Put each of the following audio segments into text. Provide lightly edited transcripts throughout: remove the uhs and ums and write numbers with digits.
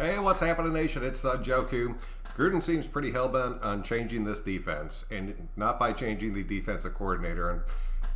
Hey, what's happening, nation? It's Joku. Gruden seems pretty hell-bent on changing this defense, and not by changing the defensive coordinator.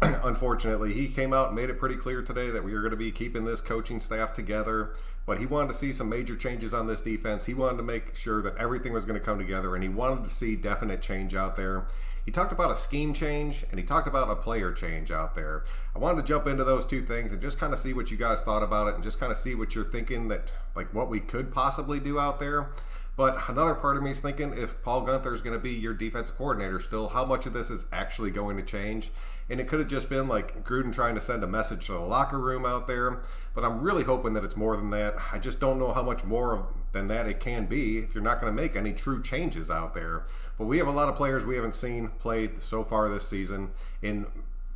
And unfortunately, he came out and made it pretty clear today that we are going to be keeping this coaching staff together. But he wanted to see some major changes on this defense. He wanted to make sure that everything was going to come together, and he wanted to see definite change out there. He talked about a scheme change, and he talked about a player change out there. I wanted to jump into those two things and just kind of see what you guys thought about it, and just kind of see what you're thinking, that like what we could possibly do out there. But another part of me is thinking, if Paul Guenther is going to be your defensive coordinator still, how much of this is actually going to change? And it could have just been like Gruden trying to send a message to the locker room out there. But I'm really hoping that it's more than that. I just don't know how much more than that it can be if you're not going to make any true changes out there. But we have a lot of players we haven't seen play so far this season in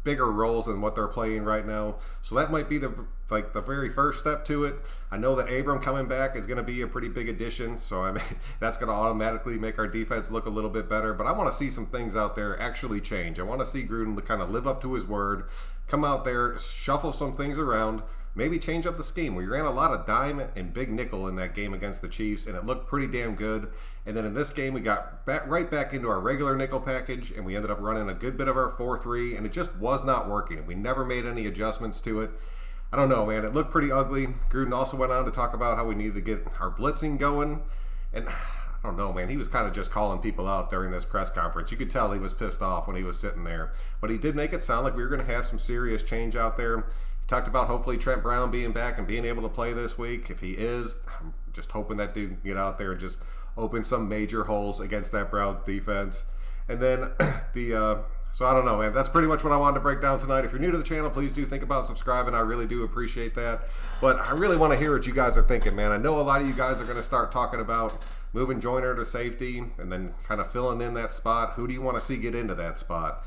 bigger roles than what they're playing right now. So that might be the very first step to it. I know that Abram coming back is going to be a pretty big addition, so I mean that's going to automatically make our defense look a little bit better. But I want to see some things out there actually change. I want to see Gruden kind of live up to his word, come out there, shuffle some things around, maybe change up the scheme. We ran a lot of dime and big nickel in that game against the Chiefs, and it looked pretty damn good. And then in this game, we got right back into our regular nickel package, and we ended up running a good bit of our 4-3, and it just was not working. We never made any adjustments to it. I don't know, man. It looked pretty ugly. Gruden also went on to talk about how we needed to get our blitzing going. And I don't know, man. He was kind of just calling people out during this press conference. You could tell he was pissed off when he was sitting there. But he did make it sound like we were going to have some serious change out there. He talked about hopefully Trent Brown being back and being able to play this week. If he is, I'm just hoping that dude can get out there and just open some major holes against that Browns defense. And then so I don't know, man. That's pretty much what I wanted to break down tonight. If you're new to the channel, please do think about subscribing. I really do appreciate that. But I really want to hear what you guys are thinking, man. I know a lot of you guys are going to start talking about moving Joyner to safety and then kind of filling in that spot. Who do you want to see get into that spot?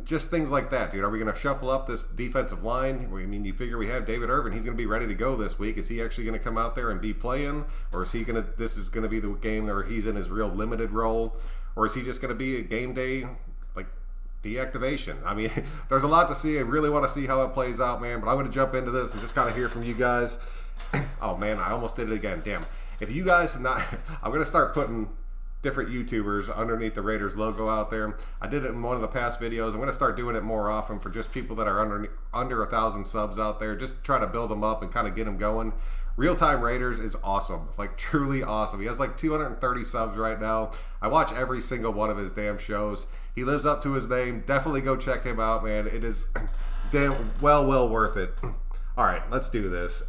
Just things like that, dude. Are we going to shuffle up this defensive line? I mean, you figure we have David Irvin. He's going to be ready to go this week. Is he actually going to come out there and be playing? Or is he going to, this is going to be the game where he's in his real limited role? Or is he just going to be a game day, like, deactivation? I mean, there's a lot to see. I really want to see how it plays out, man. But I'm going to jump into this and just kind of hear from you guys. Oh, man, I almost did it again. Damn. If you guys have not, I'm going to start putting different YouTubers underneath the Raiders logo out there. I did it in one of the past videos. I'm going to start doing it more often for just people that are under 1,000 subs out there. Just try to build them up and kind of get them going. Real Time Raiders is awesome, like truly awesome. He has like 230 subs right now. I watch every single one of his damn shows. He lives up to his name. Definitely go check him out, man. It is damn well worth it. All right, let's do this.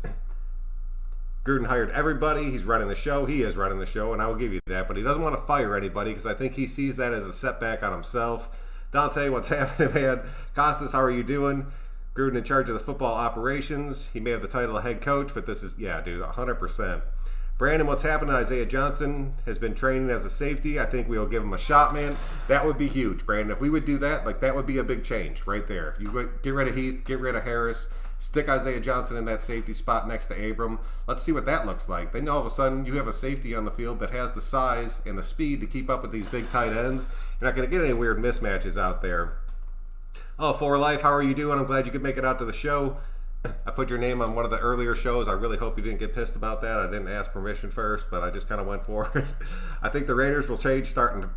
Gruden hired everybody. He's running the show. He is running the show, and I will give you that. But he doesn't want to fire anybody because I think he sees that as a setback on himself. Dante, what's happening, man? Costas, how are you doing? Gruden in charge of the football operations. He may have the title of head coach, but this is, yeah, dude, 100%. Brandon, what's happening? Isaiah Johnson has been training as a safety. I think we'll give him a shot, man. That would be huge, Brandon. If we would do that, like that would be a big change right there. If you get rid of Heath, get rid of Harris, stick Isaiah Johnson in that safety spot next to Abram. Let's see what that looks like. Then all of a sudden you have a safety on the field that has the size and the speed to keep up with these big tight ends. You're not going to get any weird mismatches out there. Oh, For Life, how are you doing? I'm glad you could make it out to the show. I put your name on one of the earlier shows. I really hope you didn't get pissed about that. I didn't ask permission first, but I just kind of went for it. I think the Raiders will change starting to...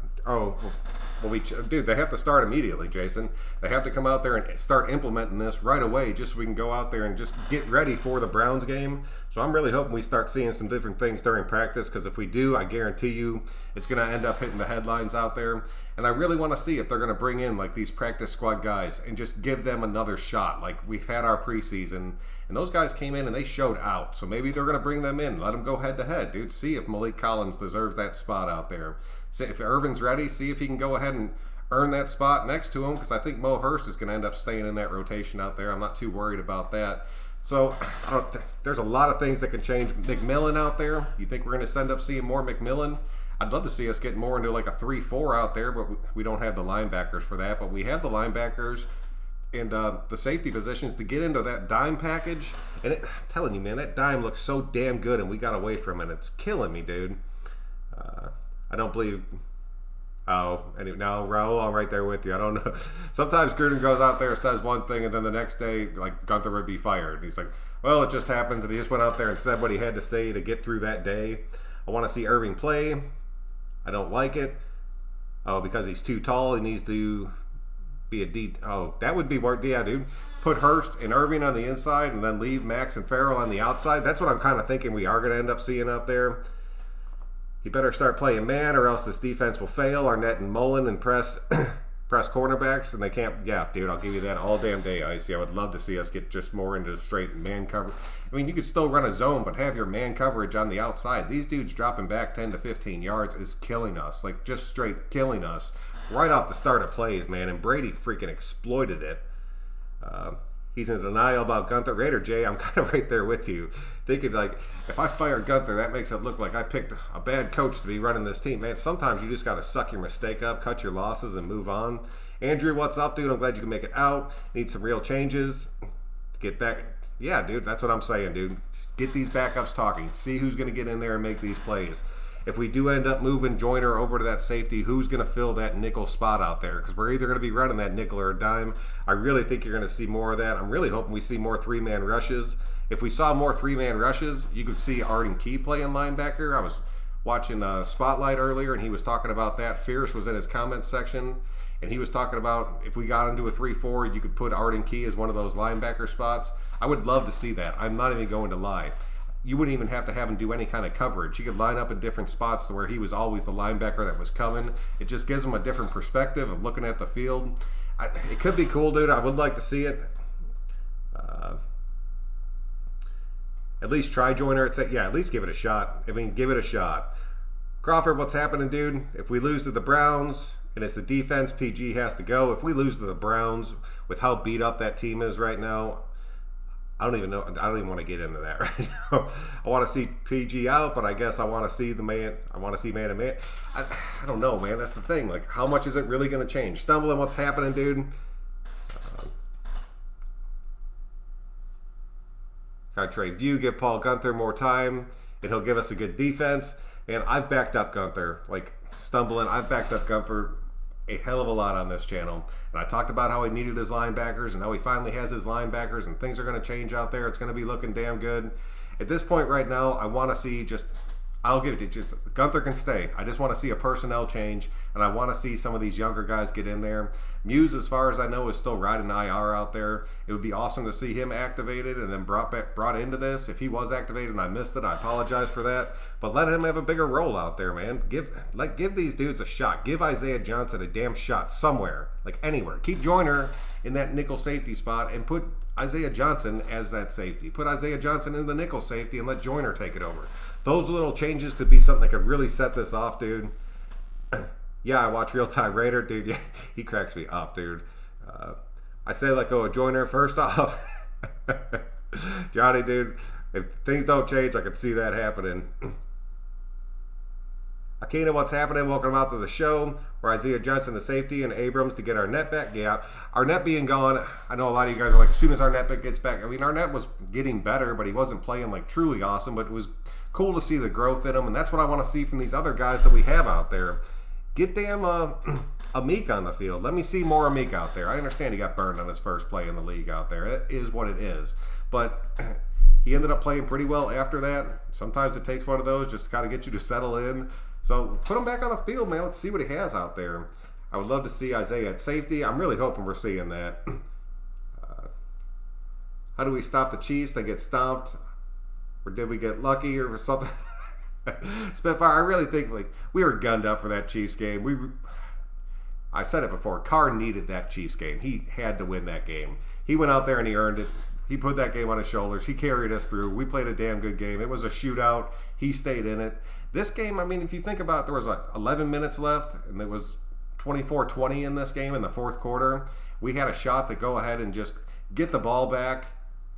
Dude, they have to start immediately, Jason. They have to come out there and start implementing this right away just so we can go out there and just get ready for the Browns game. So I'm really hoping we start seeing some different things during practice, because if we do, I guarantee you it's going to end up hitting the headlines out there. And I really want to see if they're going to bring in like these practice squad guys and just give them another shot. Like we've had our preseason, and those guys came in and they showed out. So maybe they're going to bring them in, let them go head to head, dude. See if Malik Collins deserves that spot out there. See if Irvin's ready, see if he can go ahead and earn that spot next to him, because I think Mo Hurst is going to end up staying in that rotation out there. I'm not too worried about that. So there's a lot of things that can change. McMillan out there, you think we're going to end up seeing more McMillan? I'd love to see us get more into like a 3-4 out there, but we don't have the linebackers for that. But we have the linebackers and the safety positions to get into that dime package. And I'm telling you, man, that dime looks so damn good, and we got away from it. It's killing me, dude. I don't believe Oh, and now Raul, I'm right there with you. I don't know. Sometimes Gruden goes out there, says one thing, and then the next day, like, Gunther would be fired. He's like, well, it just happens, and he just went out there and said what he had to say to get through that day. I want to see Irving play. I don't like it. Oh, because he's too tall, he needs to be a D. Oh, that would be work. Yeah, dude. Put Hurst and Irving on the inside, and then leave Max and Farrell on the outside. That's what I'm kind of thinking we are going to end up seeing out there. He better start playing man, or else this defense will fail. Arnett and Mullen and press cornerbacks, and they can't. Yeah, dude, I'll give you that all damn day, Icy. I would love to see us get just more into straight man cover. I mean, you could still run a zone, but have your man coverage on the outside. These dudes dropping back 10 to 15 yards is killing us, like just straight killing us right off the start of plays, man. And Brady freaking exploited it. He's in denial about Gunther. Raider Jay, I'm kind of right there with you. Thinking, like, if I fire Gunther, that makes it look like I picked a bad coach to be running this team. Man, sometimes you just got to suck your mistake up, cut your losses, and move on. Andrew, what's up, dude? I'm glad you can make it out. Need some real changes. Get back. Yeah, dude, that's what I'm saying, dude. Get these backups talking. See who's going to get in there and make these plays. If we do end up moving Joyner over to that safety, who's going to fill that nickel spot out there? Because we're either going to be running that nickel or a dime. I really think you're going to see more of that. I'm really hoping we see more three-man rushes. If we saw more three-man rushes, you could see Arden Key playing linebacker. I was watching Spotlight earlier, and he was talking about that. Fierce was in his comments section, and he was talking about if we got into a 3-4, you could put Arden Key as one of those linebacker spots. I would love to see that. I'm not even going to lie. You wouldn't even have to have him do any kind of coverage. He could line up in different spots to where he was always the linebacker that was coming. It just gives him a different perspective of looking at the field. It could be cool, dude. I would like to see it. At least try Joyner. At least give it a shot. I mean, give it a shot. Crawford, what's happening, dude? If we lose to the Browns and it's the defense, PG has to go. If we lose to the Browns with how beat up that team is right now, I don't even know. I don't even want to get into that right now. I want to see PG out, but I guess I want to see the man. I want to see man to man. I don't know, man. That's the thing. Like, how much is it really going to change? Stumbling, what's happening, dude? Got to trade View, give Paul Gunther more time, and he'll give us a good defense. And I've backed up Gunther. Like, Stumbling, I've backed up Gunther a hell of a lot on this channel, and I talked about how he needed his linebackers and how he finally has his linebackers, and things are going to change out there. It's going to be looking damn good. At this point right now, I want to see I'll give it to you. Just Gunther can stay. I just want to see a personnel change, and I want to see some of these younger guys get in there. Muse, as far as I know, is still riding IR out there. It would be awesome to see him activated and then brought into this. If he was activated and I missed it, I apologize for that. But let him have a bigger role out there, man. Give these dudes a shot. Give Isaiah Johnson a damn shot somewhere, like anywhere. Keep Joyner in that nickel safety spot and put Isaiah Johnson as that safety. Put Isaiah Johnson in the nickel safety and let Joyner take it over. Those little changes could be something that could really set this off, dude. Yeah, I watch Real Time Raider, dude. Yeah, he cracks me up, dude. I say let go of Joyner first off. Johnny, dude, if things don't change, I could see that happening. Akina, what's happening? Welcome out to the show. We're Isaiah Johnson, the safety, and Abrams to get our net back. Yeah, our net being gone, I know a lot of you guys are like, as soon as our net back gets back. I mean, our net was getting better, but he wasn't playing like truly awesome, but it was cool to see the growth in him, and that's what I want to see from these other guys that we have out there. Get damn Amik on the field. Let me see more Amik out there. I understand he got burned on his first play in the league out there. It is what it is. But he ended up playing pretty well after that. Sometimes it takes one of those, just got to get you to settle in. So put him back on the field, man. Let's see what he has out there. I would love to see Isaiah at safety. I'm really hoping we're seeing that. How do we stop the Chiefs? They get stomped. Or did we get lucky or something? Spitfire, I really think like we were gunned up for that Chiefs game. I said it before. Carr needed that Chiefs game. He had to win that game. He went out there and he earned it. He put that game on his shoulders. He carried us through. We played a damn good game. It was a shootout. He stayed in it. This game, I mean, if you think about it, there was like 11 minutes left, and it was 24-20 in this game in the fourth quarter. We had a shot to go ahead and just get the ball back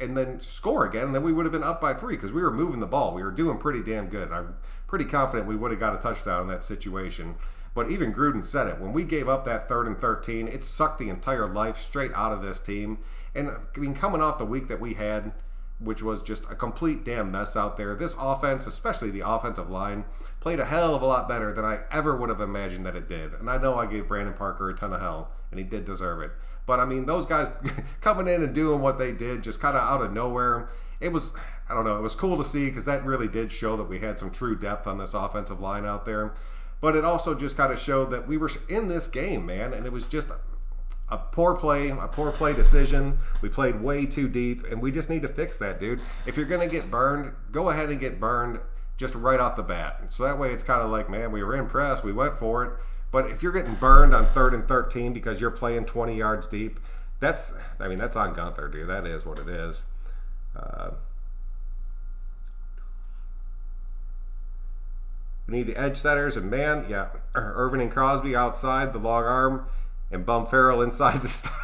and then score again, and then we would have been up by 3 because we were moving the ball. We were doing pretty damn good. I'm pretty confident we would have got a touchdown in that situation. But even Gruden said it. When we gave up that 3rd and 13, it sucked the entire life straight out of this team. And I mean, coming off the week that we had, which was just a complete damn mess out there. This offense, especially the offensive line, played a hell of a lot better than I ever would have imagined that it did. And I know I gave Brandon Parker a ton of hell, and he did deserve it. But I mean, those guys coming in and doing what they did just kind of out of nowhere, it was, I don't know, it was cool to see because that really did show that we had some true depth on this offensive line out there. But it also just kind of showed that we were in this game, man, and it was just a poor play decision. We played way too deep, and we just need to fix that, dude. If you're going to get burned, go ahead and get burned just right off the bat. So that way it's kind of like, man, we were impressed, we went for it. But if you're getting burned on 3rd and 13 because you're playing 20 yards deep, that's on Gunther, dude. That is what it is. We need the edge setters, and man, yeah, Irvin and Crosby outside, the long arm, and Bum Farrell inside the start.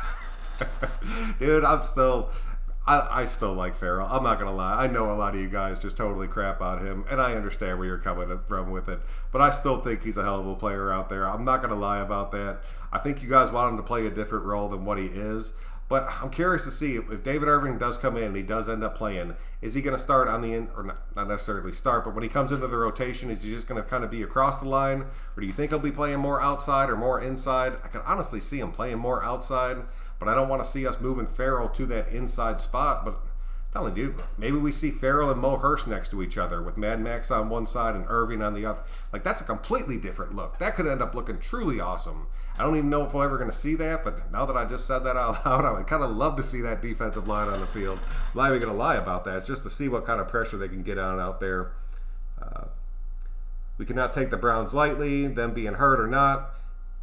Dude, I still like Farrell. I'm not going to lie. I know a lot of you guys just totally crap on him, and I understand where you're coming from with it. But I still think he's a hell of a player out there. I'm not going to lie about that. I think you guys want him to play a different role than what he is. But I'm curious to see if David Irving does come in and he does end up playing, is he going to start on the end, or not necessarily start, but when he comes into the rotation, is he just going to kind of be across the line? Or do you think he'll be playing more outside or more inside? I can honestly see him playing more outside, but I don't want to see us moving Farrell to that inside spot. But I'm telling you, maybe we see Farrell and Mo Hurst next to each other with Mad Max on one side and Irving on the other. Like, that's a completely different look. That could end up looking truly awesome. I don't even know if we're ever going to see that, but now that I just said that out loud, I would kind of love to see that defensive line on the field. I'm not even going to lie about that, just to see what kind of pressure they can get on out there. We cannot take the Browns lightly, them being hurt or not.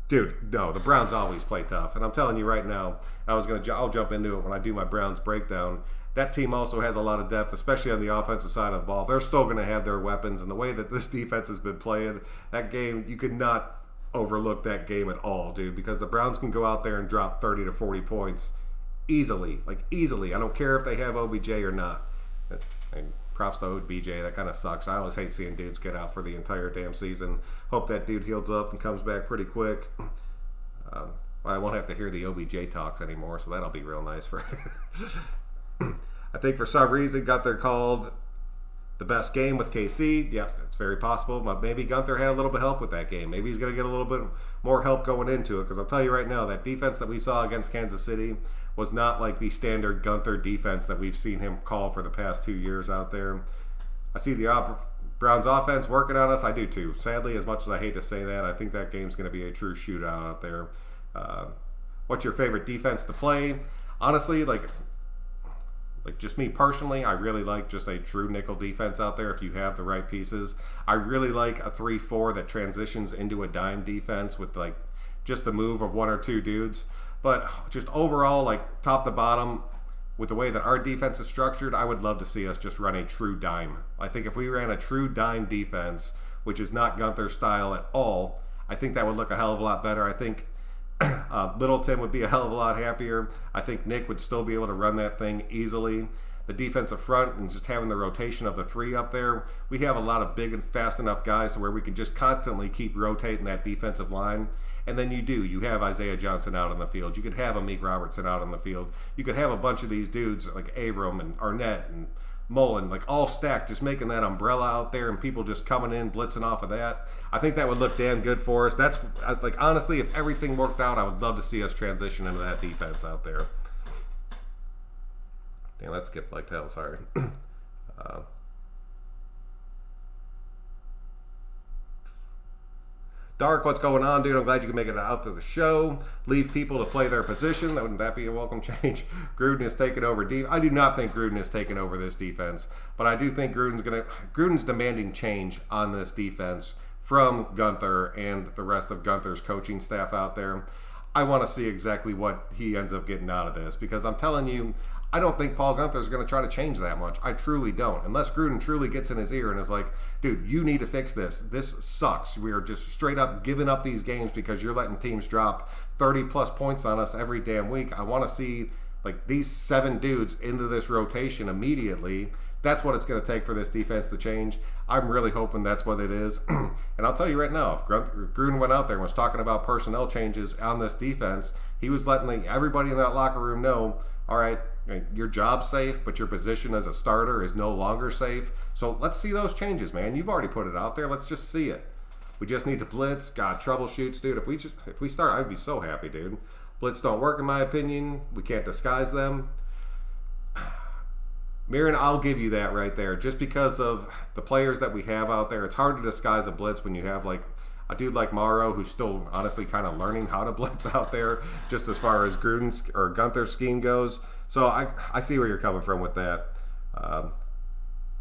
Dude, no, the Browns always play tough. And I'm telling you right now, I'll jump into it when I do my Browns breakdown. That team also has a lot of depth, especially on the offensive side of the ball. They're still going to have their weapons, and the way that this defense has been playing, that game, you could not overlook that game at all, dude, because the Browns can go out there and drop 30 to 40 points easily. I don't care if they have OBJ or not. And props to OBJ. That kind of sucks. I always hate seeing dudes get out for the entire damn season. Hope that dude heals up and comes back pretty quick. I won't have to hear the OBJ talks anymore, so that'll be real nice for I think for some reason Gunther called the best game with KC. Yeah, it's very possible. But maybe Gunther had a little bit of help with that game. Maybe he's going to get a little bit more help going into it, because I'll tell you right now, that defense that we saw against Kansas City was not like the standard Gunther defense that we've seen him call for the past 2 years out there. I see the Browns offense working on us. I do too. Sadly, as much as I hate to say that, I think that game's going to be a true shootout out there. What's your favorite defense to play? Honestly, like just me personally, I really like just a true nickel defense out there if you have the right pieces. I really like a 3-4 that transitions into a dime defense with like just the move of one or two dudes. But just overall, like top to bottom, with the way that our defense is structured, I would love to see us just run a true dime. I think if we ran a true dime defense, which is not Gunther's style at all, I think that would look a hell of a lot better. I think Littleton would be a hell of a lot happier. I think Nick would still be able to run that thing easily. The defensive front and just having the rotation of the three up there, we have a lot of big and fast enough guys to where we can just constantly keep rotating that defensive line. And then you have Isaiah Johnson out on the field. You could have Amik Robertson out on the field. You could have a bunch of these dudes like Abram and Arnett and Mullen, like all stacked, just making that umbrella out there and people just coming in, blitzing off of that. I think that would look damn good for us. That's like, honestly, if everything worked out, I would love to see us transition into that defense out there. Damn, that skipped like hell, sorry. Dark, what's going on, dude? I'm glad you can make it out to the show. Leave people to play their position. Wouldn't that be a welcome change? Gruden is taking over deep. I do not think Gruden is taking over this defense, but I do think Gruden's demanding change on this defense from Gunther and the rest of Gunther's coaching staff out there. I want to see exactly what he ends up getting out of this, because I'm telling you, I don't think Paul Gunther is going to try to change that much. I truly don't. Unless Gruden truly gets in his ear and is like, dude, you need to fix this. This sucks. We are just straight up giving up these games because you're letting teams drop 30-plus points on us every damn week. I want to see like these 7 dudes into this rotation immediately. That's what it's going to take for this defense to change. I'm really hoping that's what it is. And I'll tell you right now, if Gruden went out there and was talking about personnel changes on this defense, he was letting everybody in that locker room know, all right, Your job's safe, but your position as a starter is no longer safe. So let's see those changes, man. You've already put it out there. Let's just see it. We just need to blitz. God, troubleshoots, dude. If we start, I'd be so happy, dude. Blitz don't work, in my opinion. We can't disguise them. Marion, I'll give you that right there. Just because of the players that we have out there, it's hard to disguise a blitz when you have like a dude like Morrow, who's still honestly kind of learning how to blitz out there, just as far as Gruden's or Gunther's scheme goes. So I see where you're coming from with that.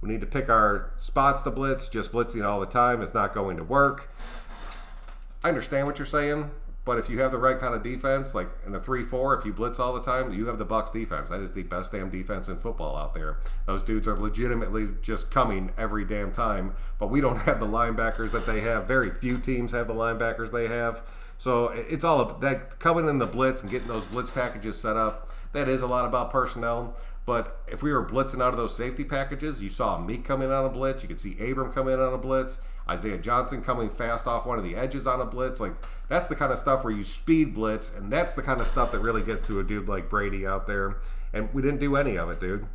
We need to pick our spots to blitz. Just blitzing all the time is not going to work. I understand what you're saying, but if you have the right kind of defense, like in a 3-4, if you blitz all the time, you have the Bucs defense. That is the best damn defense in football out there. Those dudes are legitimately just coming every damn time, but we don't have the linebackers that they have. Very few teams have the linebackers they have. So it's all that coming in the blitz and getting those blitz packages set up. That is a lot about personnel. But if we were blitzing out of those safety packages, you saw Meek come in on a blitz. You could see Abram come in on a blitz. Isaiah Johnson coming fast off one of the edges on a blitz. Like, that's the kind of stuff where you speed blitz, and that's the kind of stuff that really gets to a dude like Brady out there. And we didn't do any of it, dude.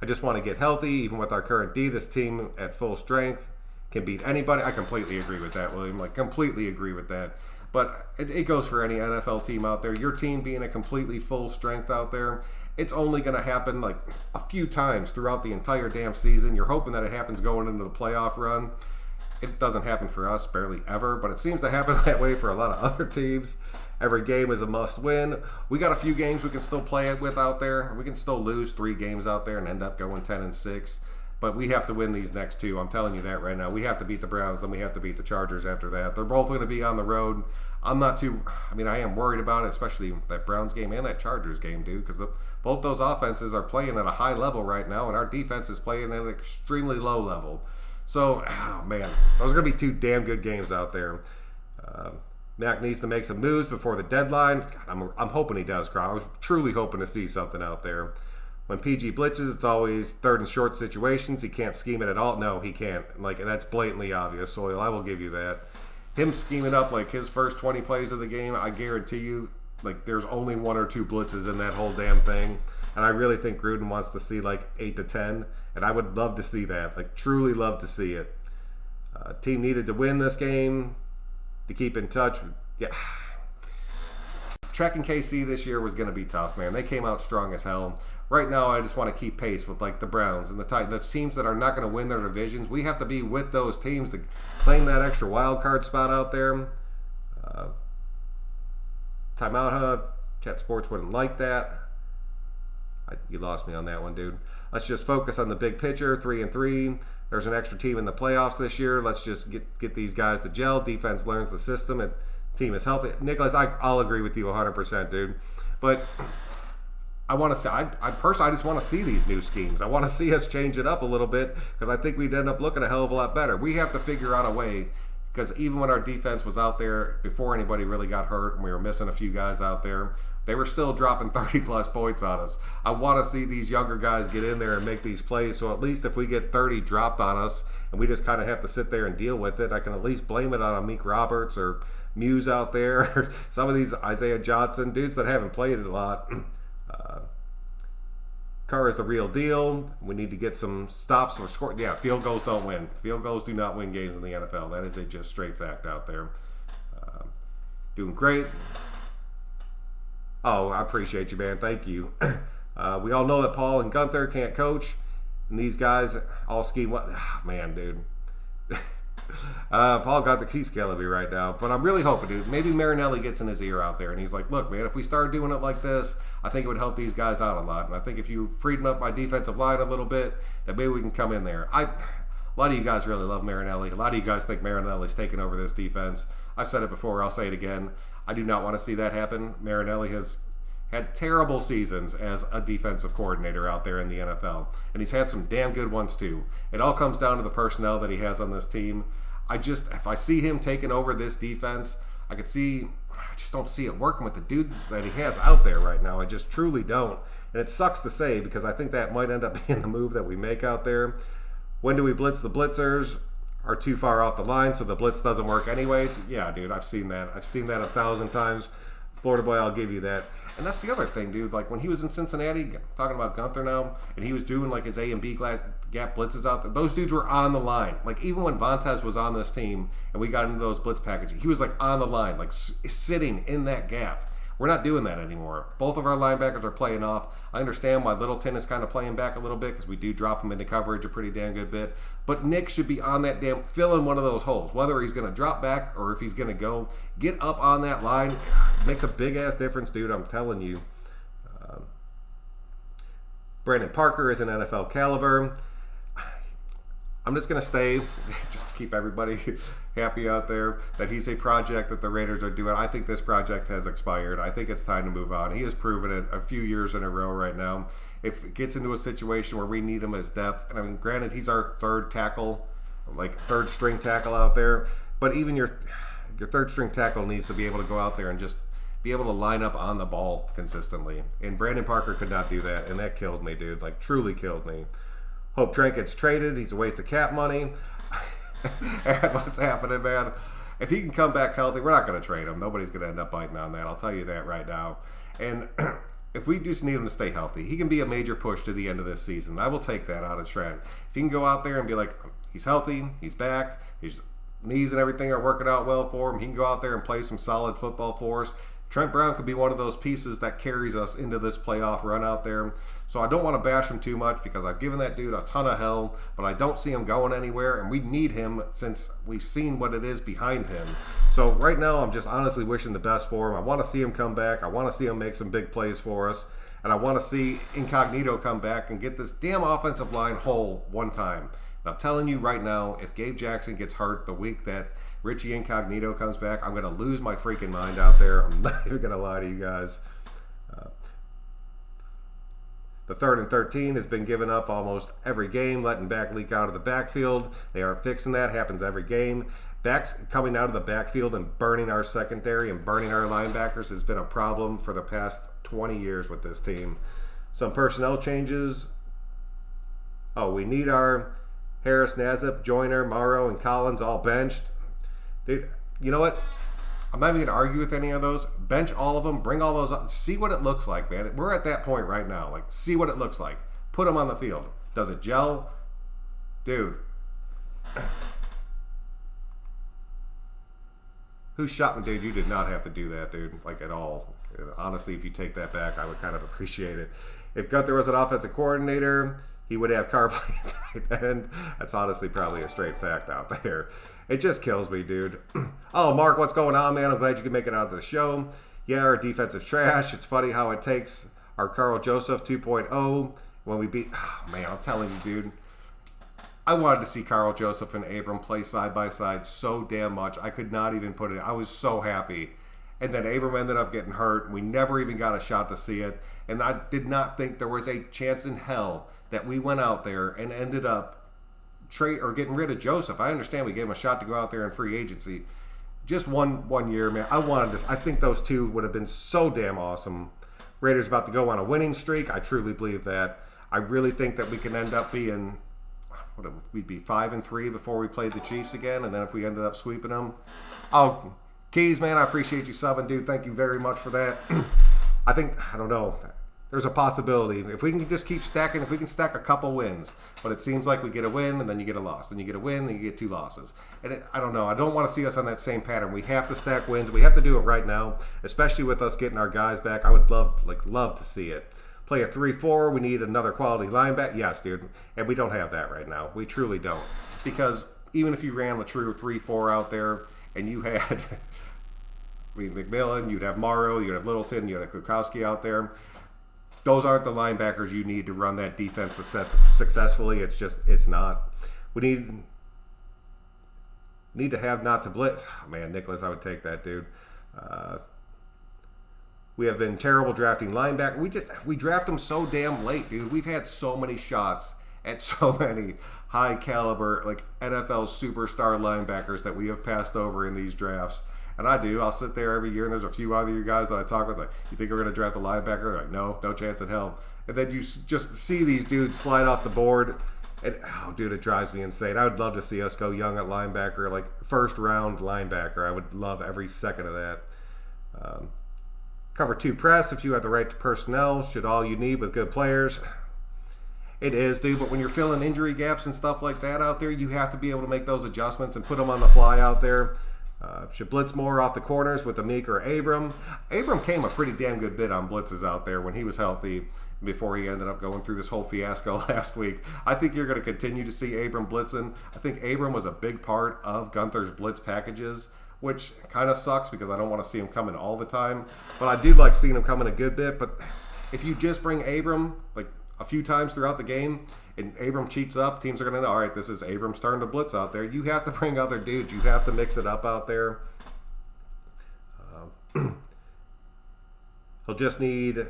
I just want to get healthy. Even with our current D, this team at full strength can beat anybody. I completely agree with that, William. Like, completely agree with that. But it goes for any NFL team out there. Your team being a completely full strength out there, it's only going to happen like a few times throughout the entire damn season. You're hoping that it happens going into the playoff run. It doesn't happen for us barely ever, but it seems to happen that way for a lot of other teams. Every game is a must win. We got a few games we can still play it with out there. We can still lose 3 games out there and end up going 10-6. But we have to win these next 2. I'm telling you that right now. We have to beat the Browns, then we have to beat the Chargers after that. They're both going to be on the road. I am worried about it, especially that Browns game and that Chargers game, dude, because both those offenses are playing at a high level right now, and our defense is playing at an extremely low level. So, man, those are going to be 2 damn good games out there. Mac needs to make some moves before the deadline. God, I'm hoping he does, Crow. I was truly hoping to see something out there. When PG blitzes, it's always 3rd and short situations. He can't scheme it at all. No, he can't. Like, that's blatantly obvious, Soil. I will give you that. Him scheming up, like, his first 20 plays of the game, I guarantee you, like, there's only 1 or 2 blitzes in that whole damn thing. And I really think Gruden wants to see, like, 8 to 10. And I would love to see that. Like, truly love to see it. Team needed to win this game to keep in touch. Yeah. Tracking KC this year was going to be tough, man. They came out strong as hell. Right now, I just want to keep pace with like the Browns and the Titans. The teams that are not going to win their divisions, we have to be with those teams to claim that extra wild card spot out there. Timeout Hub. Cat Sports wouldn't like that. You lost me on that one, dude. Let's just focus on the big picture. 3-3. There's an extra team in the playoffs this year. Let's just get these guys to gel. Defense learns the system. And team is healthy. Nicholas, I'll agree with you 100%, dude. But I want to say, I personally, I just want to see these new schemes. I want to see us change it up a little bit because I think we'd end up looking a hell of a lot better. We have to figure out a way, because even when our defense was out there before anybody really got hurt and we were missing a few guys out there, they were still dropping 30-plus points on us. I want to see these younger guys get in there and make these plays, so at least if we get 30 dropped on us and we just kind of have to sit there and deal with it, I can at least blame it on Meek Roberts or Muse out there, or some of these Isaiah Johnson dudes that haven't played it a lot. Carr is the real deal. We need to get some stops or score. Yeah, field goals don't win. Field goals do not win games in the NFL. That is a just straight fact out there. Doing great. Oh, I appreciate you, man. Thank you. We all know that Paul and Gunther can't coach, and these guys all scheme. Man, dude. Paul got he's killing me right now, but I'm really hoping, dude, maybe Marinelli gets in his ear out there and he's like, look, man, if we start doing it like this, I think it would help these guys out a lot, and I think if you freed up my defensive line a little bit, that maybe we can come in there. A lot of you guys really love Marinelli. A lot of you guys think Marinelli's taking over this defense. I've said it before, I'll say it again. I do not want to see that happen. Marinelli has had terrible seasons as a defensive coordinator out there in the NFL, and he's had some damn good ones too. It all comes down to the personnel that he has on this team. If I see him taking over this defense, I just don't see it working with the dudes that he has out there right now. I just truly don't. And it sucks to say, because I think that might end up being the move that we make out there. When do we blitz? The blitzers are too far off the line, so the blitz doesn't work anyways. Yeah, dude, I've seen that. I've seen that 1,000 times. Florida boy, I'll give you that. And that's the other thing, dude. Like when he was in Cincinnati, talking about Gunther now, and he was doing like his A and B gap blitzes out there, those dudes were on the line. Like even when Vontaze was on this team and we got into those blitz packages, he was like on the line, like sitting in that gap. We're not doing that anymore. Both of our linebackers are playing off. I understand why Littleton is kind of playing back a little bit because we do drop him into coverage a pretty damn good bit. But Nick should be on that damn, filling one of those holes. Whether he's going to drop back or if he's going to go, get up on that line. Makes a big-ass difference, dude. I'm telling you. Brandon Parker is an NFL caliber. I'm just going to stay, just to keep everybody happy out there, that he's a project that the Raiders are doing. I think this project has expired. I think it's time to move on. He has proven it a few years in a row right now. If it gets into a situation where we need him as depth, and I mean, granted, he's our third tackle, like third string tackle out there, but even your third string tackle needs to be able to go out there and just be able to line up on the ball consistently. And Brandon Parker could not do that, and that killed me, dude. Like, truly killed me. Hope Trent gets traded. He's a waste of cap money. And what's happening, man? If he can come back healthy, we're not going to trade him. Nobody's going to end up biting on that. I'll tell you that right now. And if we just need him to stay healthy, he can be a major push to the end of this season. I will take that out of Trent. If he can go out there and be like, he's healthy, he's back, his knees and everything are working out well for him, he can go out there and play some solid football for us. Trent Brown could be one of those pieces that carries us into this playoff run out there. So I don't want to bash him too much because I've given that dude a ton of hell, but I don't see him going anywhere, and we need him since we've seen what it is behind him. So right now I'm just honestly wishing the best for him. I want to see him come back. I want to see him make some big plays for us, and I want to see Incognito come back and get this damn offensive line whole one time. And I'm telling you right now, if Gabe Jackson gets hurt the week that Richie Incognito comes back, I'm going to lose my freaking mind out there. I'm not even going to lie to you guys. The 3rd and 13 has been given up almost every game, letting back leak out of the backfield. They are fixing that. Happens every game. Backs coming out of the backfield and burning our secondary and burning our linebackers has been a problem for the past 20 years with this team. Some personnel changes. Oh, we need our Harris, Nazep, Joyner, Morrow, and Collins all benched. Dude, you know what? I'm not even going to argue with any of those. Bench all of them. Bring all those up. See what it looks like, man. We're at that point right now. Like, see what it looks like. Put them on the field. Does it gel? Dude. Who shot me, dude? You did not have to do that, dude. Like, at all. Honestly, if you take that back, I would kind of appreciate it. If Gunther was an offensive coordinator, he would have Carr playing tight end. That's honestly probably a straight fact out there. It just kills me, dude. Oh, Mark, what's going on, man? I'm glad you can make it out of the show. Yeah, our defensive trash. It's funny how it takes our Carl Joseph 2.0 when we beat... Oh, man, I'm telling you, dude. I wanted to see Carl Joseph and Abram play side by side so damn much. I could not even put it... I was so happy. And then Abram ended up getting hurt. We never even got a shot to see it. And I did not think there was a chance in hell that we went out there and ended up trade or getting rid of Joseph. I understand we gave him a shot to go out there in free agency. Just one year, man. I wanted this. I think those two would have been so damn awesome. Raiders about to go on a winning streak. I truly believe that. I really think that we can end up being, we'd be 5-3 before we played the Chiefs again, and then if we ended up sweeping them. Oh, Keys, man, I appreciate you subbing, dude. Thank you very much for that. I don't know. There's a possibility. If we can just keep stacking, if we can stack a couple wins, but it seems like we get a win and then you get a loss. Then you get a win and you get 2 losses. And I don't know. I don't want to see us on that same pattern. We have to stack wins. We have to do it right now, especially with us getting our guys back. I would love to see it. Play a 3-4. We need another quality linebacker. Yes, dude. And we don't have that right now. We truly don't. Because even if you ran the true 3-4 out there and you had McMillan, you'd have Morrow, you'd have Littleton, you'd have Kukowski out there. Those aren't the linebackers you need to run that defense successfully. It's not. We need to have not to blitz. Oh, man, Nicholas, I would take that, dude. We have been terrible drafting linebacker. We draft them so damn late, dude. We've had so many shots at so many high caliber, like NFL superstar linebackers that we have passed over in these drafts. And I'll sit there every year, and there's a few other you guys that I talk with, like, you think we're going to draft a linebacker? They're like, no chance in hell. And then you just see these dudes slide off the board, and, oh, dude, it drives me insane. I would love to see us go young at linebacker, like first-round linebacker. I would love every second of that. Cover 2 press if you have the right personnel. Should all you need with good players. It is, dude, but when you're filling injury gaps and stuff like that out there, you have to be able to make those adjustments and put them on the fly out there. Should blitz more off the corners with Amik or Abram. Abram came a pretty damn good bit on blitzes out there when he was healthy before he ended up going through this whole fiasco last week. I think you're going to continue to see Abram blitzing. I think Abram was a big part of Gunther's blitz packages, which kind of sucks because I don't want to see him coming all the time. But I do like seeing him coming a good bit. But if you just bring Abram like a few times throughout the game and Abram cheats up, teams are going to know, all right, this is Abram's turn to blitz out there. You have to bring other dudes. You have to mix it up out there. He'll just need,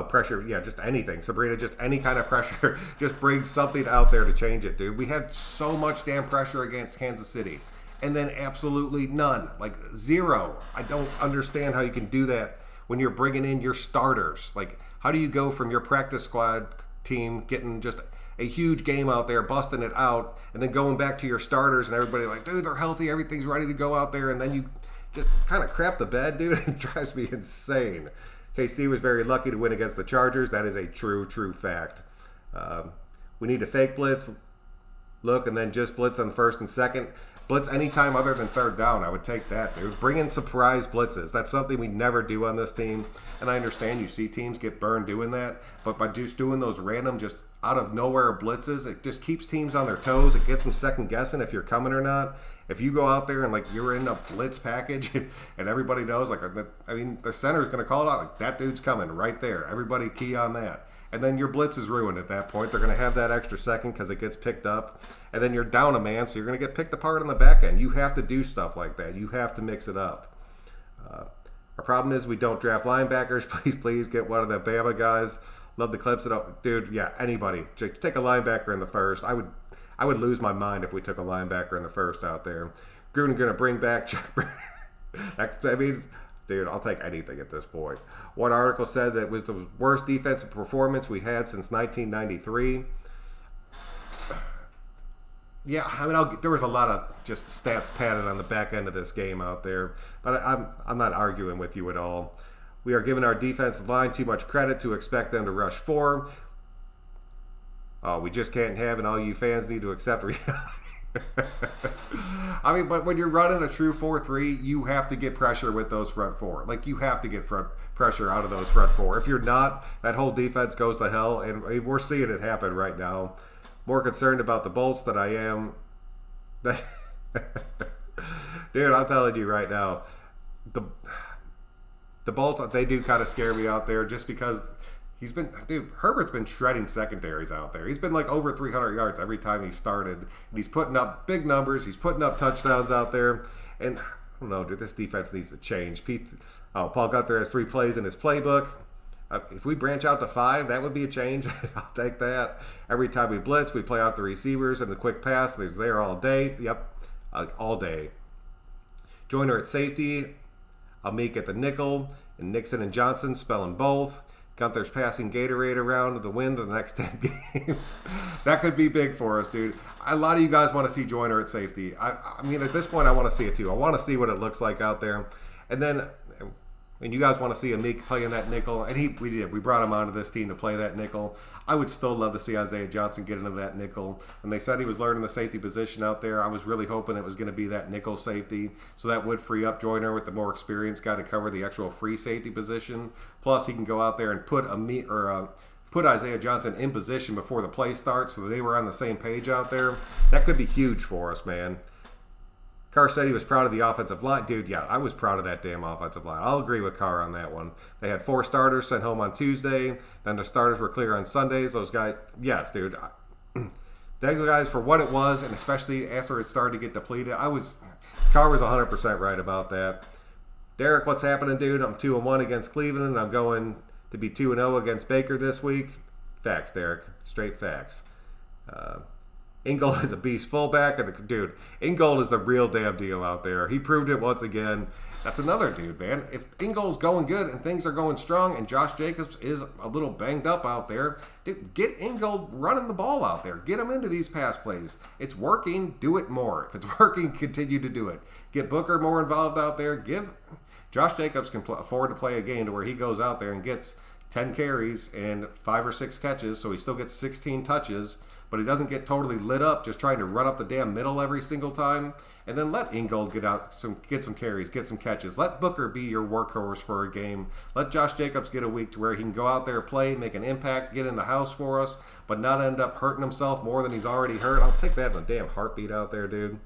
pressure. Yeah, just anything. Sabrina, just any kind of pressure. Just bring something out there to change it, dude. We had so much damn pressure against Kansas City. And then absolutely none. Like 0. I don't understand how you can do that when you're bringing in your starters. Like, how do you go from your practice squad team getting just a huge game out there, busting it out, and then going back to your starters and everybody like, dude, they're healthy, everything's ready to go out there, and then you just kind of crap the bed, dude. It drives me insane. KC was very lucky to win against the Chargers. That is a true fact. We need to fake blitz, look, and then just blitz on the first and second. Blitz anytime other than third down. I would take that, dude. Bring in surprise blitzes. That's something we never do on this team. And I understand you see teams get burned doing that. But by just doing those random, just out of nowhere blitzes, it just keeps teams on their toes. It gets them second guessing if you're coming or not. If you go out there and like you're in a blitz package and everybody knows, like, I mean, the center's going to call it out. Like, that dude's coming right there. Everybody key on that. And then your blitz is ruined at that point. They're going to have that extra second because it gets picked up. And then you're down a man, so you're going to get picked apart on the back end. You have to do stuff like that. You have to mix it up. Our problem is we don't draft linebackers. Please get one of the Bama guys. Love the clips. Dude, yeah, anybody. Take a linebacker in the first. I would lose my mind if we took a linebacker in the first out there. Gruden going to bring back I mean, dude, I'll take anything at this point. One article said that it was the worst defensive performance we had since 1993. Yeah, I mean, there was a lot of just stats padded on the back end of this game out there, but I'm not arguing with you at all. We are giving our defensive line too much credit to expect them to rush 4. We just can't have, and all you fans need to accept reality. I mean, but when you're running a true 4-3, you have to get pressure with those front 4. Like, you have to get pressure out of those front 4. If you're not, that whole defense goes to hell, and we're seeing it happen right now. More concerned about the Bolts than I am. Dude, I'm telling you right now, the Bolts, they do kind of scare me out there just because Herbert's been shredding secondaries out there. He's been like over 300 yards every time he started. And he's putting up big numbers. He's putting up touchdowns out there. And I don't know, dude, this defense needs to change. Paul Gunther has 3 plays in his playbook. If we branch out to 5, that would be a change. I'll take that. Every time we blitz, we play out the receivers and the quick pass. There's there all day. Yep, all day. Joyner at safety. Amik at the nickel. And Nixon and Johnson spelling both. Gunther's passing Gatorade around to the wind the next 10 games. That could be big for us, dude. A lot of you guys want to see Joyner at safety. I mean, at this point, I want to see it too. I want to see what it looks like out there. And then, and you guys want to see Amik playing that nickel. And we brought him onto this team to play that nickel. I would still love to see Isaiah Johnson get into that nickel. When they said he was learning the safety position out there, I was really hoping it was going to be that nickel safety. So that would free up Joyner with the more experienced guy to cover the actual free safety position. Plus, he can go out there and put Isaiah Johnson in position before the play starts so that they were on the same page out there. That could be huge for us, man. Carr said he was proud of the offensive line. Dude, yeah, I was proud of that damn offensive line. I'll agree with Carr on that one. They had 4 starters sent home on Tuesday. Then the starters were clear on Sundays. Those guys, yes, dude. Those guys, for what it was, and especially after it started to get depleted, Carr was 100% right about that. Derek, what's happening, dude? I'm 2-1 against Cleveland, and I'm going to be 2-0 against Baker this week. Facts, Derek. Straight facts. Ingold is a beast fullback. And dude, Ingold is the real damn deal out there. He proved it once again. That's another dude, man. If Ingold's going good and things are going strong and Josh Jacobs is a little banged up out there, dude, get Ingold running the ball out there. Get him into these pass plays. It's working. Do it more. If it's working, continue to do it. Get Booker more involved out there. Give Josh Jacobs can afford to play a game to where he goes out there and gets 10 carries and 5 or 6 catches, so he still gets 16 touches, but he doesn't get totally lit up just trying to run up the damn middle every single time. And then let Ingold get some carries, get some catches. Let Booker be your workhorse for a game. Let Josh Jacobs get a week to where he can go out there, play, make an impact, get in the house for us, but not end up hurting himself more than he's already hurt. I'll take that in a damn heartbeat out there, dude.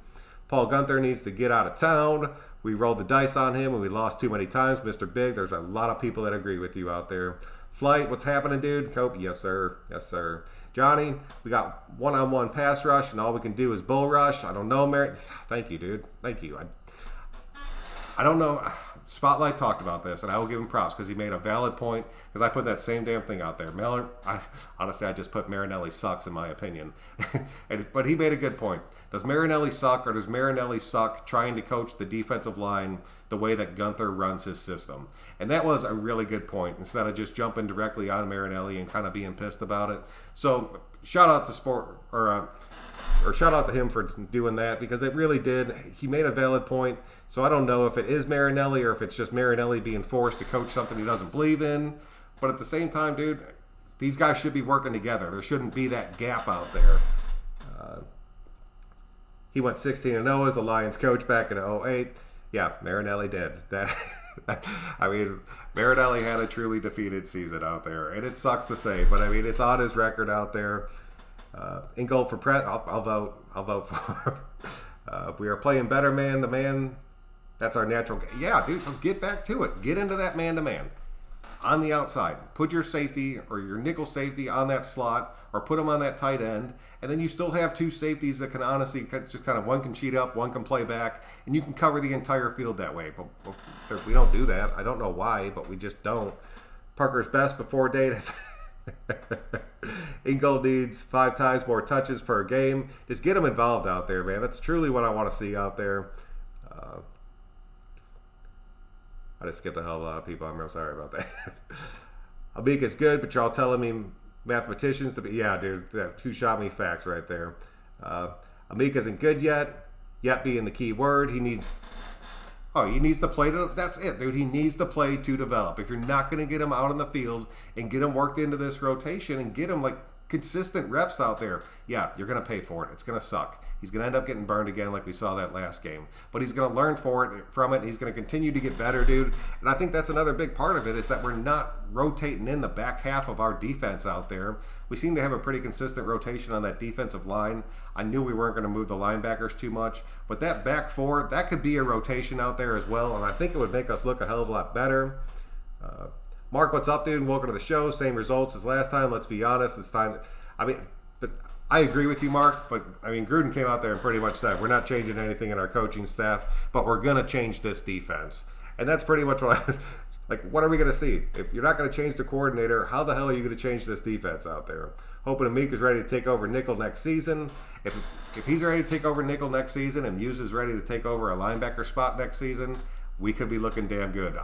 Paul Guenther needs to get out of town. We rolled the dice on him and we lost too many times, Mr. Big. There's a lot of people that agree with you out there. Flight, what's happening, dude? Cope, yes, sir. Yes, sir. Johnny, we got one-on-one pass rush, and all we can do is bull rush. I don't know, Merritt. Thank you, dude. Thank you. I don't know. Spotlight talked about this, and I will give him props because he made a valid point, because I put that same damn thing out there. Honestly, I just put Marinelli sucks in my opinion. But he made a good point. Does Marinelli suck, or does Marinelli suck trying to coach the defensive line the way that Guenther runs his system? And that was a really good point, instead of just jumping directly on Marinelli and kind of being pissed about it. So shout out to shout out to him for doing that, because it really did. He made a valid point. So I don't know if it is Marinelli or if it's just Marinelli being forced to coach something he doesn't believe in. But at the same time, dude, these guys should be working together. There shouldn't be that gap out there. He went 16-0 as the Lions coach back in 2008. Yeah, Marinelli did. I mean, Marinelli had a truly defeated season out there, and it sucks to say, but I mean, it's on his record out there. In goal for I'll vote. I'll vote for. We are playing better man to man. That's our natural. Yeah, dude, so get back to it. Get into that man to man on the outside. Put your safety or your nickel safety on that slot, or put them on that tight end, and then you still have 2 safeties that can honestly just kind of, one can cheat up, one can play back, and you can cover the entire field that way. But we don't do that. I don't know why, but we just don't. Parker's best before date. Ingold needs 5 times more touches per game. Just get him involved out there, man. That's truly what I want to see out there. I just skipped a hell of a lot of people. I'm real sorry about that. Abika's good, but y'all telling me mathematicians to be... Yeah, dude. Who shot me facts right there. Amika isn't good yet. Yet being the key word. He needs to play to... That's it, dude. He needs to play to develop. If you're not going to get him out on the field and get him worked into this rotation and get him, like, consistent reps out there, yeah, you're going to pay for it. It's going to suck. He's going to end up getting burned again like we saw that last game. But he's going to learn from it. He's going to continue to get better, dude. And I think that's another big part of it, is that we're not rotating in the back half of our defense out there. We seem to have a pretty consistent rotation on that defensive line. I knew we weren't going to move the linebackers too much. But that back 4, that could be a rotation out there as well. And I think it would make us look a hell of a lot better. Mark, what's up, dude? Welcome to the show. Same results as last time. Let's be honest. It's time. But I agree with you, Mark. But, I mean, Gruden came out there and pretty much said, we're not changing anything in our coaching staff, but we're going to change this defense. And that's pretty much what what are we going to see? If you're not going to change the coordinator, how the hell are you going to change this defense out there? Hoping Amik is ready to take over nickel next season. If he's ready to take over nickel next season and Muse is ready to take over a linebacker spot next season, we could be looking damn good.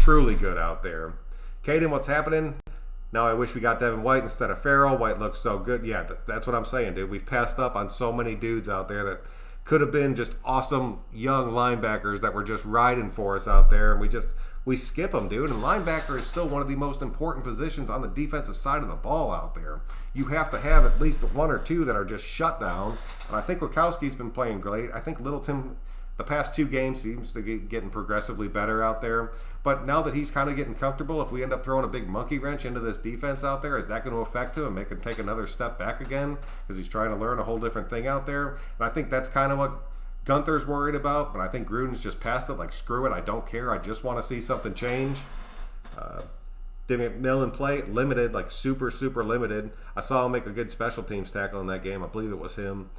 Truly good out there. Caden, what's happening? Now I wish we got Devin White instead of Farrell. White looks so good. Yeah, that's what I'm saying, dude. We've passed up on so many dudes out there that could have been just awesome young linebackers that were just riding for us out there, and we skip them, dude. And linebacker is still one of the most important positions on the defensive side of the ball out there. You have to have at least 1 or 2 that are just shut down. And I think Wachowski's been playing great. I think Littleton, the past 2 games, seems to be getting progressively better out there. But now that he's kind of getting comfortable, if we end up throwing a big monkey wrench into this defense out there, is that going to affect him and make him take another step back again? Because he's trying to learn a whole different thing out there. And I think that's kind of what Gunther's worried about. But I think Gruden's just past it. Like, screw it. I don't care. I just want to see something change. McMillan play limited, like super, super limited. I saw him make a good special teams tackle in that game. I believe it was him.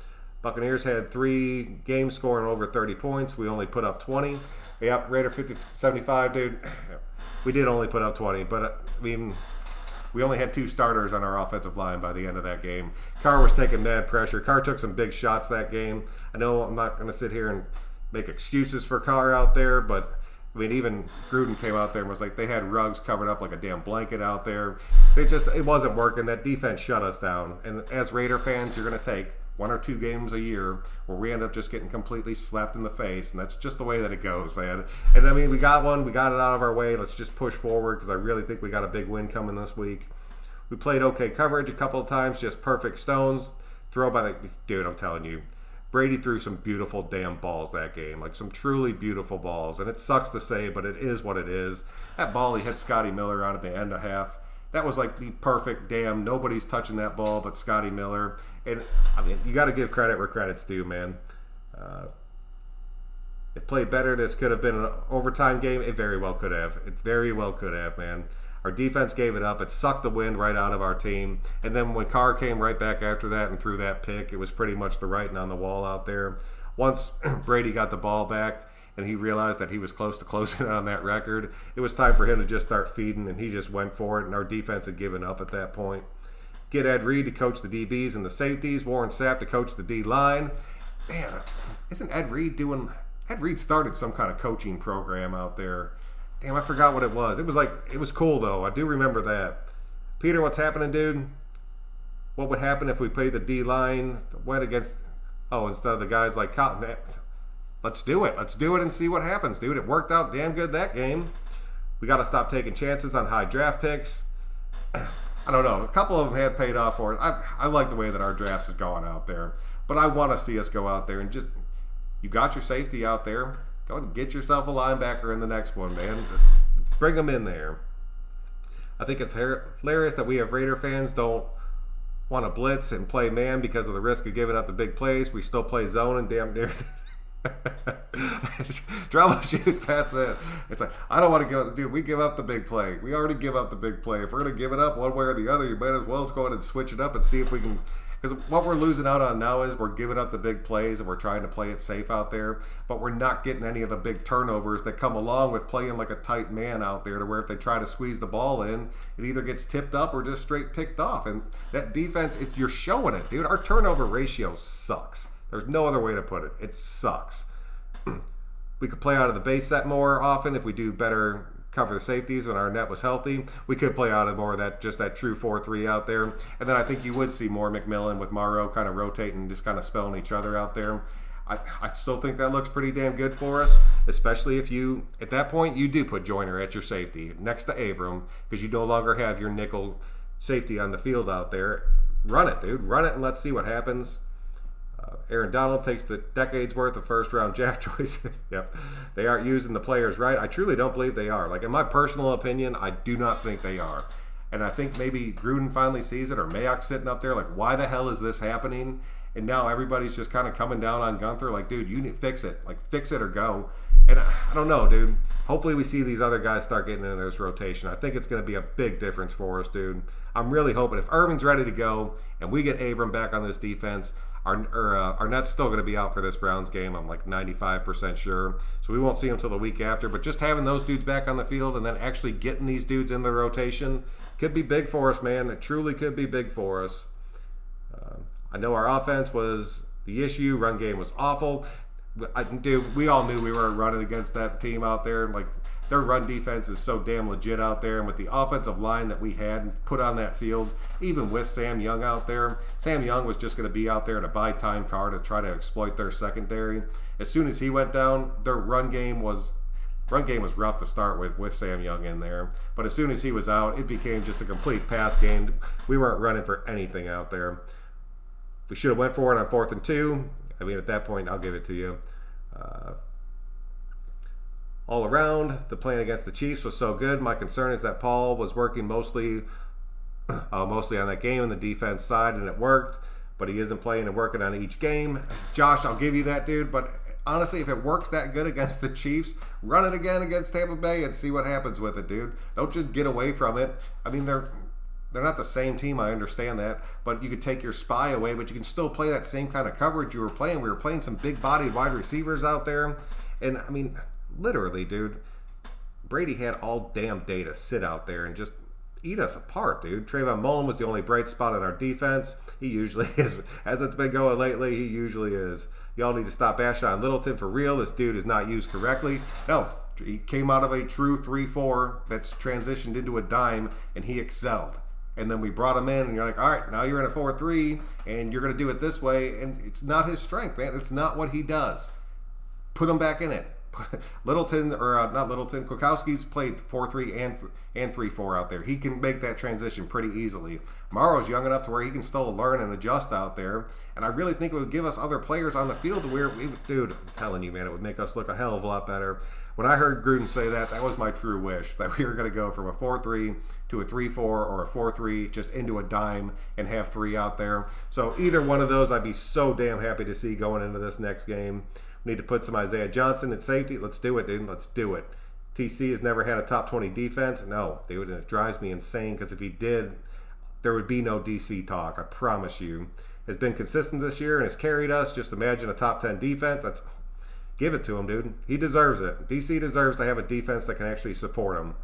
Buccaneers had 3 games scoring over 30 points. We only put up 20. Yep, Raider 50-75, dude. We did only put up 20, but we only had 2 starters on our offensive line by the end of that game. Carr was taking mad pressure. Carr took some big shots that game. I know I'm not going to sit here and make excuses for Carr out there, but I mean, even Gruden came out there and was like, they had Ruggs covered up like a damn blanket out there. It wasn't working. That defense shut us down. And as Raider fans, you're going to take 1 or 2 games a year where we end up just getting completely slapped in the face, and that's just the way that it goes, man. And I mean, we got it out of our way. Let's just push forward because I really think we got a big win coming this week. We played okay coverage a couple of times, just perfect stones. Throw by the dude, I'm telling you. Brady threw some beautiful damn balls that game, like some truly beautiful balls. And it sucks to say, but it is what it is. That ball he hit Scotty Miller on at the end of half, that was like the perfect damn, nobody's touching that ball but Scotty Miller. And, I mean, you got to give credit where credit's due, man. It played better. This could have been an overtime game. It very well could have. It very well could have, man. Our defense gave it up. It sucked the wind right out of our team. And then when Carr came right back after that and threw that pick, it was pretty much the writing on the wall out there. Once Brady got the ball back and he realized that he was close to closing on that record, it was time for him to just start feeding, and he just went for it, and our defense had given up at that point. Get Ed Reed to coach the DBs and the safeties, Warren Sapp to coach the D-line. Man, isn't Ed Reed doing... Ed Reed started some kind of coaching program out there. Damn, I forgot what it was. It was cool, though. I do remember that. Peter, what's happening, dude? What would happen if we played the D-line, went against, instead of the guys like Cotton? Let's do it. Let's do it and see what happens, dude. It worked out damn good that game. We got to stop taking chances on high draft picks. I don't know. A couple of them have paid off for us. I like the way that our drafts have gone out there. But I want to see us go out there and just, you got your safety out there. Go and get yourself a linebacker in the next one, man. Just bring them in there. I think it's hilarious that we have Raider fans don't want to blitz and play man because of the risk of giving up the big plays. We still play zone and damn near troubleshoots. That's it. It's like, I don't want to go, dude. We give up the big play. We already give up the big play. If we're going to give it up one way or the other, you might as well go ahead and switch it up and see if we can. Because what we're losing out on now is we're giving up the big plays and we're trying to play it safe out there, but we're not getting any of the big turnovers that come along with playing like a tight man out there, to where if they try to squeeze the ball in, it either gets tipped up or just straight picked off. And that defense, you're showing it, dude. Our turnover ratio sucks. There's no other way to put it. It sucks. We could play out of the base set more often if we do better cover the safeties when our net was healthy. We could play out of more of that, just that true 4-3 out there. And then I think you would see more McMillan with Morrow kind of rotating, just kind of spelling each other out there. I still think that looks pretty damn good for us, especially if you, at that point, you do put Joyner at your safety next to Abram, because you no longer have your nickel safety on the field out there. Run it, dude. Run it and let's see what happens. Aaron Donald takes the decades worth of first round draft choices. Yep. They aren't using the players right. I truly don't believe they are. Like, in my personal opinion, I do not think they are. And I think maybe Gruden finally sees it, or Mayock's sitting up there like, why the hell is this happening? And now everybody's just kind of coming down on Gunther like, dude, you need to fix it. Like, fix it or go. And I don't know, dude. Hopefully we see these other guys start getting into this rotation. I think it's going to be a big difference for us, dude. I'm really hoping if Irvin's ready to go and we get Abram back on this defense, our net's still going to be out for this Browns game. I'm like 95% sure. So we won't see him until the week after. But just having those dudes back on the field and then actually getting these dudes in the rotation could be big for us, man. It truly could be big for us. I know our offense was the issue. Run game was awful. Dude, we all knew we were running against that team out there. Like, their run defense is so damn legit out there, and with the offensive line that we had put on that field, even with Sam Young out there, Sam Young was just going to be out there to buy time card to try to exploit their secondary. As soon as he went down, their run game was rough to start with Sam Young in there. But as soon as he was out, it became just a complete pass game. We weren't running for anything out there. We should have went for it on 4th and 2. I mean, at that point, I'll give it to you. All around, the plan against the Chiefs was so good. My concern is that Paul was working mostly on that game on the defense side, and it worked. But he isn't playing and working on each game. Josh, I'll give you that, dude. But honestly, if it works that good against the Chiefs, run it again against Tampa Bay and see what happens with it, dude. Don't just get away from it. I mean, they're not the same team, I understand that, but you could take your spy away, but you can still play that same kind of coverage you were playing. We were playing some big-bodied wide receivers out there, and, I mean, literally, dude, Brady had all damn day to sit out there and just eat us apart, dude. Trayvon Mullen was the only bright spot in our defense. He usually is. As it's been going lately, he usually is. Y'all need to stop Ashon Littleton for real. This dude is not used correctly. No, he came out of a true 3-4 that's transitioned into a dime, and he excelled. and then we brought him in, and you're like, all right, now you're in a 4-3, and you're going to do it this way, and it's not his strength, man. It's not what he does. Put him back in it. Kwiatkowski's played 4-3 and 3-4 out there. He can make that transition pretty easily. Morrow's young enough to where he can still learn and adjust out there, and I really think it would give us other players on the field where dude, I'm telling you, man, it would make us look a hell of a lot better. When I heard Gruden say that, that was my true wish, that we were going to go from a 4-3 to a 3-4 or a 4-3 just into a dime and have 3 out there. So either one of those I'd be so damn happy to see going into this next game. We need to put some Isaiah Johnson at safety. Let's do it, dude. Let's do it. TC has never had a top 20 defense. No, dude, and it drives me insane because if he did, there would be no DC talk. I promise you. Has been consistent this year and has carried us. Just imagine a top 10 defense. Give it to him, dude. He deserves it. DC deserves to have a defense that can actually support him.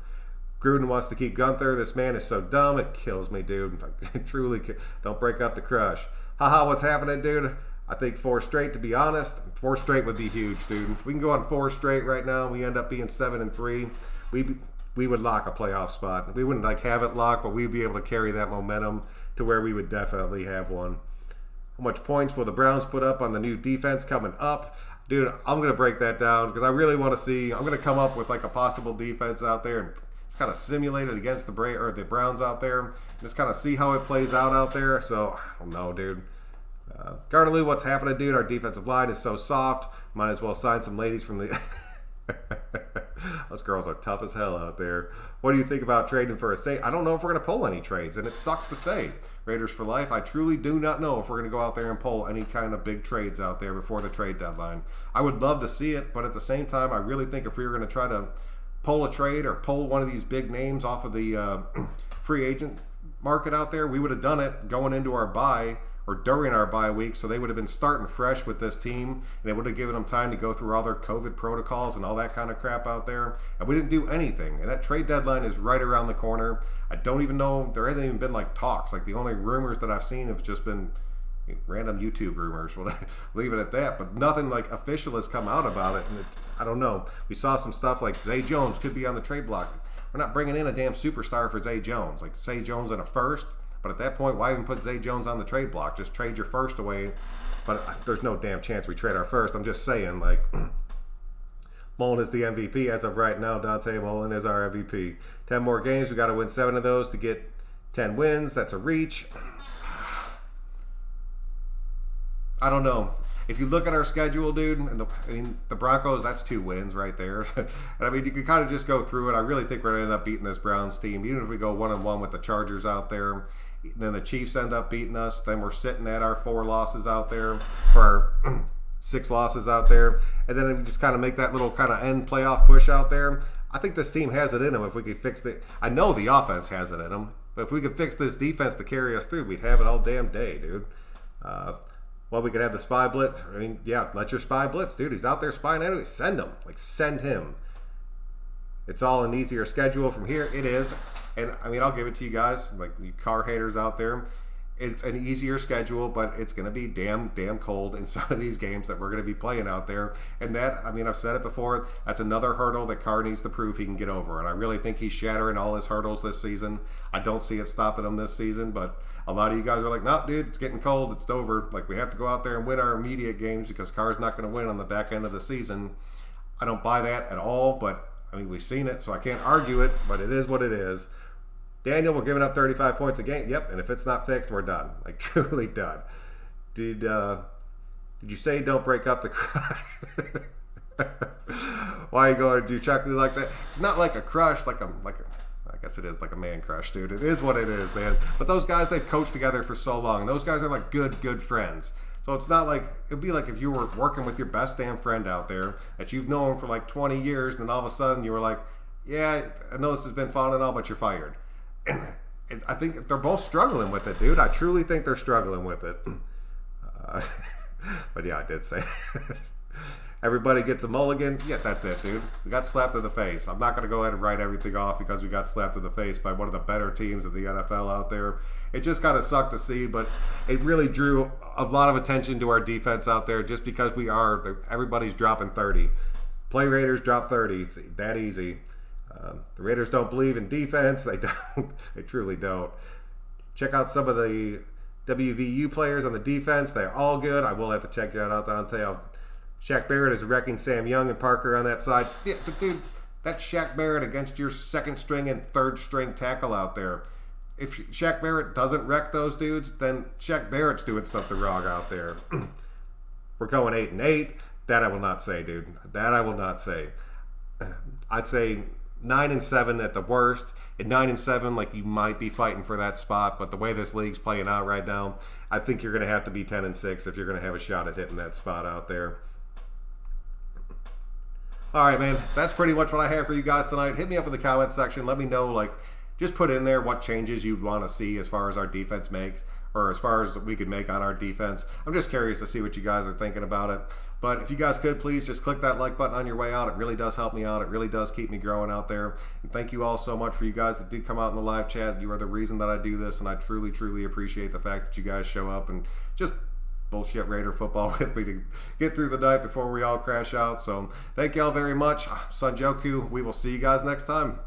Gruden wants to keep Gunther. This man is so dumb. It kills me, dude. Truly, don't break up the crush. Haha, what's happening, dude? I think 4 straight, to be honest. 4 straight would be huge, dude. If we can go on 4 straight right now, we end up being 7-3. We would lock a playoff spot. We wouldn't have it locked, but we'd be able to carry that momentum to where we would definitely have one. How much points will the Browns put up on the new defense coming up? Dude, I'm going to break that down because I really want to see. I'm going to come up with a possible defense out there and just kind of simulate it against the Browns out there. Just kind of see how it plays out there. So, I don't know, dude. Gardeloo, what's happening, dude? Our defensive line is so soft. Might as well sign some ladies from the... Those girls are tough as hell out there. What do you think about trading for a safety? I don't know if we're going to pull any trades, and it sucks to say. Raiders for life, I truly do not know if we're going to go out there and pull any kind of big trades out there before the trade deadline. I would love to see it, but at the same time, I really think if we were going to try to pull a trade or pull one of these big names off of the free agent market out there, we would have done it going into our bye or during our bye week, so they would have been starting fresh with this team, and it would have given them time to go through all their COVID protocols and all that kind of crap out there, and we didn't do anything, and that trade deadline is right around the corner. I don't even know, there hasn't even been talks, the only rumors that I've seen have just been random YouTube rumors, we'll leave it at that, but nothing official has come out about it, and I don't know. We saw some stuff like Zay Jones could be on the trade block. We're not bringing in a damn superstar for Zay Jones, Zay Jones in a first. But at that point, why even put Zay Jones on the trade block? Just trade your first away. But there's no damn chance we trade our first. I'm just saying, Mullen is the MVP as of right now. Dante Mullen is our MVP. 10 more games. We got to win 7 of those to get 10 wins. That's a reach. I don't know. If you look at our schedule, dude, and the Broncos, that's 2 wins right there. And you can kind of just go through it. I really think we're going to end up beating this Browns team. Even if we go 1-1 with the Chargers out there, then the Chiefs end up beating us. Then we're sitting at our 4 losses out there for our 6 losses out there. And then we just kind of make that little kind of end playoff push out there. I think this team has it in them if we could fix it. I know the offense has it in them. But if we could fix this defense to carry us through, we'd have it all damn day, dude. Well, we could have the spy blitz. Let your spy blitz, dude. He's out there spying anyway. Send him. Send him. It's all an easier schedule from here. It is. And, I'll give it to you guys, you car haters out there. It's an easier schedule, but it's going to be damn cold in some of these games that we're going to be playing out there. And that, I've said it before, that's another hurdle that Carr needs to prove he can get over. And I really think he's shattering all his hurdles this season. I don't see it stopping him this season, but a lot of you guys are like, no, dude, it's getting cold. It's over. We have to go out there and win our immediate games because Carr's not going to win on the back end of the season. I don't buy that at all, but, we've seen it, so I can't argue it, but it is what it is. Daniel, we're giving up 35 points a game. Yep, and if it's not fixed, we're done. Truly done. Did you say don't break up the crush? Why are you going to do chocolate like that? Not like a crush, I guess it is like a man crush, dude. It is what it is, man. But those guys, they've coached together for so long. And those guys are good friends. So it's not it'd be like if you were working with your best damn friend out there that you've known for 20 years, and then all of a sudden you were like, yeah, I know this has been fun and all, but you're fired. And I think they're both struggling with it, dude. I truly think they're struggling with it. But yeah, I did say everybody gets a mulligan. Yeah, that's it, dude. We got slapped in the face. I'm not going to go ahead and write everything off because we got slapped in the face by one of the better teams of the NFL out there. It just kind of sucked to see, but it really drew a lot of attention to our defense out there just because everybody's dropping 30. Play Raiders, drop 30. It's that easy. The Raiders don't believe in defense. They don't. They truly don't. Check out some of the WVU players on the defense. They're all good. I will have to check that out, Dante. Shaq Barrett is wrecking Sam Young and Parker on that side. Yeah, but dude, that's Shaq Barrett against your second string and third string tackle out there. If Shaq Barrett doesn't wreck those dudes, then Shaq Barrett's doing something wrong out there. We're going 8-8. That I will not say, dude. That I will not say. I'd say 9-7 at the worst. At 9-7, like, you might be fighting for that spot, but the way this league's playing out right now, I think you're going to have to be 10-6 if you're going to have a shot at hitting that spot out there. All right, man. That's pretty much what I have for you guys tonight. Hit me up in the comment section. Let me know, like, just put in there what changes you'd want to see as far as our defense makes, or as far as we could make on our defense. I'm just curious to see what you guys are thinking about it. But if you guys could, please just click that like button on your way out. It really does help me out. It really does keep me growing out there. And thank you all so much for you guys that did come out in the live chat. You are the reason that I do this, and I truly, truly appreciate the fact that you guys show up and just bullshit Raider football with me to get through the night before we all crash out. So thank you all very much. Son Joku, we will see you guys next time.